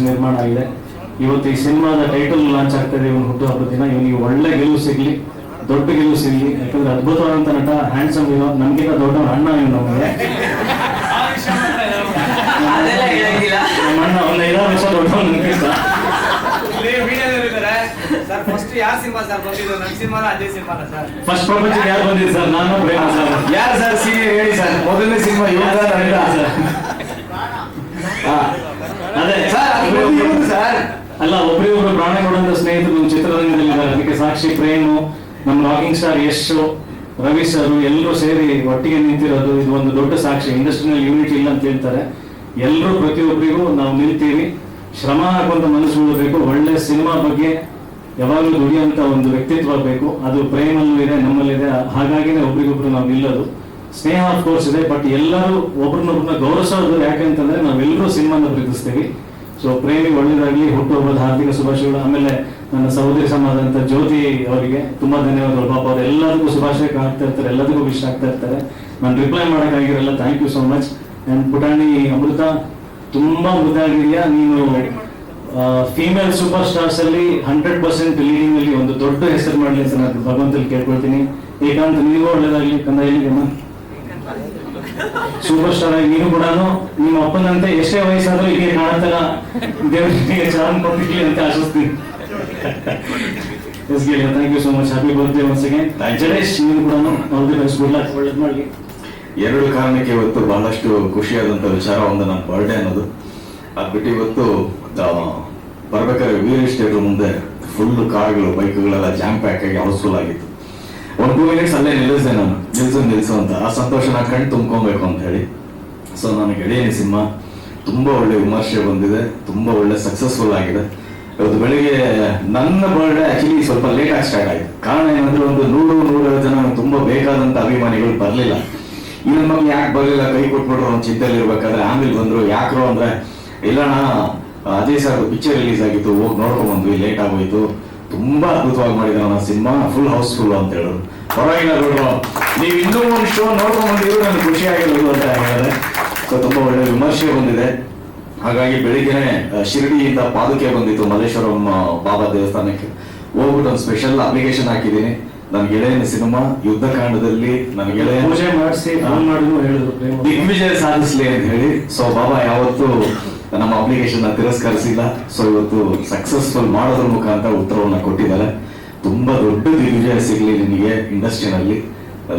ನಿರ್ಮಾಣ ಆಗಿದೆ. ಇವತ್ತು ಈ ಸಿನಿಮಾದ ಟೈಟಲ್ ಲಾಂಚ್ ಆಗ್ತದೆ ಇವನು ಹುಟ್ಟುಹಬ್ಬದ ದಿನ. ಇವನಿಗೆ ಒಳ್ಳೆ ಗೆಲುವು ಸಿಗ್ಲಿ, ದೊಡ್ಡ ಗೆಲುವು ಸಿಗ್ಲಿ. ಯಾಕಂದ್ರೆ ಅದ್ಭುತವಾದಂತ ನಟ, ಹ್ಯಾಂಡ್ಸಮ್ ವಿನೋದ್, ನಮ್ಗಿಂತ ದೊಡ್ಡ ಅಣ್ಣ ಇವನು. ನಮಗೆ ನಮ್ಮ ಅಣ್ಣ ಒಂದು 5 ವರ್ಷ ದೊಡ್ಡವನು ನನ್ಗಿಂತ. ಫಸ್ಟ್ ಪ್ರಪಂಚಕ್ಕೆ ಯಾರು ಬಂದಿದ್ರು ಸರ್? ನಾನು, ಪ್ರೇಮ ಸರ್. ಯಾರು ಸರ್ ಸೀನಿಯರ್ ಹೇಳಿ ಸರ್? ಮೊದಲನೇ ಸಿನಿಮಾ ಅದೇ ಸರ್. ಅಲ್ಲ, ಒಬ್ಬರಿಗೊಬ್ರು ಪ್ರಾಣ ಕೊಡುವಂತ ಸ್ನೇಹಿತರು ನಮ್ಮ ಚಿತ್ರರಂಗದಲ್ಲಿದ್ದಾರೆ. ಅದಕ್ಕೆ ಸಾಕ್ಷಿ ಪ್ರೇಮು, ನಮ್ಮ rocking star Yash, Ravi sir ಎಲ್ಲರೂ ಸೇರಿ ಒಟ್ಟಿಗೆ ನಿಂತಿರೋದು ಇದು ಒಂದು ದೊಡ್ಡ ಸಾಕ್ಷಿ. ಇಂಡಸ್ಟ್ರಿನಲ್ಲಿ ಯೂನಿಟಿ ಇಲ್ಲ ಅಂತ ಹೇಳ್ತಾರೆ. ಎಲ್ಲರೂ ಪ್ರತಿಯೊಬ್ಬರಿಗೂ ನಾವು ನಿಲ್ತೀವಿ. ಶ್ರಮ ಹಾಕುವಂತ ಮನಸ್ಸು ಬೇಕು. ಒಳ್ಳೆ ಸಿನಿಮಾ ಬಗ್ಗೆ ಯಾವಾಗಲೂ ದುಡಿಯುವಂತ ಒಂದು ವ್ಯಕ್ತಿತ್ವ ಬೇಕು. ಅದು ಪ್ರೇಮಲ್ಲೂ ಇದೆ, ನಮ್ಮಲ್ಲಿದೆ. ಹಾಗಾಗಿನೇ ಒಬ್ರಿಗೊಬ್ರು ನಾವು ನಿಲ್ಲೋದು. ಸ್ನೇಹ ಆಫ್ ಕೋರ್ಸ್ ಇದೆ, ಬಟ್ ಎಲ್ಲರೂ ಒಬ್ರನ್ನೊಬ್ರನ್ನ ಗೌರವಿಸೋದು. ಯಾಕೆಂತಂದ್ರೆ ನಾವೆಲ್ಲರೂ ಸಿನಿಮಾನ ಪ್ರೀತಿಸ್ತೀವಿ. ಸೊ ಪ್ರೇಮಿ ಒಳ್ಳೇದಾಗ್ಲಿ, ಹುಟ್ಟುಹಬ್ಬದ ಹಾರ್ದಿಕ ಶುಭಾಶಯಗಳು. ಆಮೇಲೆ ನನ್ನ ಸಹೋದರಿ ಸಮಾಜದಂತ ಜ್ಯೋತಿ ಅವರಿಗೆ ತುಂಬಾ ಧನ್ಯವಾದಗಳು. ಪಾಪ ಅವ್ರು ಎಲ್ಲದಕ್ಕೂ ಶುಭಾಶಯ ಆಗ್ತಾ ಇರ್ತಾರೆ, ಎಲ್ಲದಕ್ಕೂ ವಿಶ್ ಆಗ್ತಾ ಇರ್ತಾರೆ. ನಾನು ರಿಪ್ಲೈ ಮಾಡೋಕ್ಕಾಗಿರಲ್ಲ. Thank you so much. And ಪುಟಾಣಿ ಅಮೃತ, ತುಂಬಾ ಮೃದಾಗಿದೆಯಾ ನೀನು. ಫೀಮೇಲ್ ಸೂಪರ್ ಸ್ಟಾರ್ಸ್ ಅಲ್ಲಿ 100% ಲೀಡಿಂಗ್ ಅಲ್ಲಿ ಒಂದು ದೊಡ್ಡ ಹೆಸರು ಮಾಡಲಿ ಅಂತ ನಾನು ಭಗವಂತಲ್ಲಿ ಕೇಳ್ಕೊಳ್ತೀನಿ. ಏಕಾಂತ ನಿನಗೂ ಒಳ್ಳೇದಾಗ್ಲಿ. ಕಂದ ಎಲ್ಲಿಗೆಮ್ಮ ಸೂಪರ್ ಸ್ಟಾರ್ ಆಗಿ ನೀನು ಕೂಡ ನಿಮ್ಮ ಅಪ್ಪನಂತೆ ಎಷ್ಟೇ ವಯಸ್ಸಾದ್ರೂ ಹೀಗೆ ಕಾಣತ್ತಲ್ಲ, ದೇವರಿಗೆ ಚೆನ್ನಾಗಿ ಕೊಟ್ಟಿರ್ಲಿ ಅಂತ ಆಶಿಸ್ತೀನಿ. Thank you so much. Happy birthday once again. Jadesh, ನೀನು ಕೂಡ ಒಳ್ಳೇದು ಮಾಡಲಿ. 2 ಕಾರಣಕ್ಕೆ ಇವತ್ತು ಬಹಳಷ್ಟು ಖುಷಿಯಾದಂತ ವಿಚಾರ. ಒಂದು ನನ್ನ ಬರ್ಡೇ ಅನ್ನೋದು, ಅದು ಬಿಟ್ಟು ಇವತ್ತು ಬರ್ಬೇಕಾದ್ರೆ ವೀರೇಶ್ ಥಿಯೇಟರ್ ಮುಂದೆ ಫುಲ್ ಕಾರ್ಗಳು, ಬೈಕ್ಗಳೆಲ್ಲ ಜಾಮ್ ಪ್ಯಾಕ್ ಆಗಿ ಹೌಸ್ಫುಲ್ ಆಗಿತ್ತು. 1-2 ಮಿನಿಟ್ಸ್ ಅಲ್ಲೇ ನಿಲ್ಲಿಸಿದೆ ನಾನು, ನಿಲ್ಸು ಅಂತ. ಆ ಸಂತೋಷನ ಕಣ್ಣು ತುಂಬ್ಕೊಬೇಕು ಅಂತ ಹೇಳಿ. ಸೊ ನನಗೆ ಗೆಳೆಯನಿ ಸಿನಿಮಾ ತುಂಬಾ ಒಳ್ಳೆ ವಿಮರ್ಶೆ ಬಂದಿದೆ, ತುಂಬಾ ಒಳ್ಳೆ ಸಕ್ಸಸ್ಫುಲ್ ಆಗಿದೆ. ಇವತ್ತು ಬೆಳಿಗ್ಗೆ ನನ್ನ ಬರ್ಡೇ ಆಕ್ಚುಲಿ ಸ್ವಲ್ಪ ಲೇಟ್ ಆಗಿ ಸ್ಟಾರ್ಟ್ ಆಗಿದೆ. ಕಾರಣ ಏನಂದ್ರೆ ಒಂದು 100-150 ಜನ ತುಂಬಾ ಬೇಕಾದಂತ ಅಭಿಮಾನಿಗಳು ಬರ್ಲಿಲ್ಲ. ಈ ನನ್ನ ಮಗ ಯಾಕೆ ಬರ್ಲಿಲ್ಲ, ಕೈ ಕೊಟ್ಬಿಟ್ರು ಒಂದು ಚಿಂತೆಯಲ್ಲಿ ಇರ್ಬೇಕಾದ್ರೆ ಆಮೇಲೆ ಬಂದ್ರು. ಯಾಕ್ರು ಅಂದ್ರೆ, ಇಲ್ಲಣ್ಣ ಅದೇ ಸರ್ ಪಿಕ್ಚರ್ ರಿಲೀಸ್ ಆಗಿತ್ತು, ಹೋಗಿ ನೋಡ್ಕೊಂಡ್ ಬಂದ್ವಿ, ಲೇಟ್ ಆಗೋಯ್ತು, ತುಂಬಾ ಅದ್ಭುತವಾಗಿ ಮಾಡಿದ್ರು ನನ್ನ ಸಿನಿಮಾ, ಫುಲ್ ಹೌಸ್ಫುಲ್ ಅಂತ ಹೇಳಿದ್ರು. ಪರವಾಗಿಲ್ಲ ನೋಡ್ರು, ನೀವು ಇನ್ನೂ ಒಂದು ಶೋ ನೋಡ್ಕೊಂಡ್ ಬಂದಿದ್ರು ನನಗೆ ಖುಷಿ ಆಗಿರೋದು ಅಂತ ಹೇಳಿದ್ರೆ. ಸೊ ತುಂಬಾ ಒಳ್ಳೆ ವಿಮರ್ಶೆ ಬಂದಿದೆ. ಹಾಗಾಗಿ ಬೆಳಿಗ್ಗೆನೆ ಶಿರಡಿಯಿಂದ ಪಾದುಕೆ ಬಂದಿತ್ತು ಮಲ್ಲೇಶ್ವರಂ ಬಾಬಾ ದೇವಸ್ಥಾನಕ್ಕೆ. ಹೋಗ್ಬಿಟ್ಟು ಒಂದು ಸ್ಪೆಷಲ್ ಅಪ್ಲಿಕೇಶನ್ ಹಾಕಿದ್ದೀನಿ. ನನ್ನ ಗೆಳೆಯನ ಸಿನಿಮಾ ಯುದ್ಧಕಾಂಡದಲ್ಲಿ ನನ್ನ ಗೆಳೆಯ ಪೂಜೆ ಮಾಡಿಸಿ ಹೇಳಿದ್ರು ದಿಗ್ವಿಜಯ ಸಾಧಿಸ್ಲಿ ಅಂತ ಹೇಳಿ. ಸೊ ಬಾಬಾ ಯಾವತ್ತು ನಮ್ಮ ಅಪ್ಲಿಕೇಶನ್ ತಿರಸ್ಕರಿಸಿಲ್ಲ. ಸೊ ಇವತ್ತು ಸಕ್ಸಸ್ಫುಲ್ ಮಾಡೋದ್ರ ಮುಖಾಂತರ ಉತ್ತರವನ್ನ ಕೊಟ್ಟಿದ್ದಾರೆ. ತುಂಬಾ ದೊಡ್ಡ ದಿಗ್ವಿಜಯ ಸಿಗ್ಲಿ ನಿನಗೆ ಇಂಡಸ್ಟ್ರಿನಲ್ಲಿ,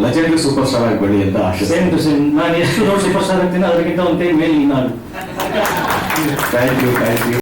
ಲೆಜೆಂಡರಿ ಸೂಪರ್ ಸ್ಟಾರ್ ಆಗಿ ಬೆಳಿ ಅಂತ ಆಶೆ. Same to same. ನಾನು ಎಷ್ಟು ದೊಡ್ಡ ಸೂಪರ್ ಸ್ಟಾರ್ ಆಗ್ತೀನಿ ಅದಕ್ಕಿಂತ ಒಂದೇ ಮೇಲೆ ನೀನು. Thank you.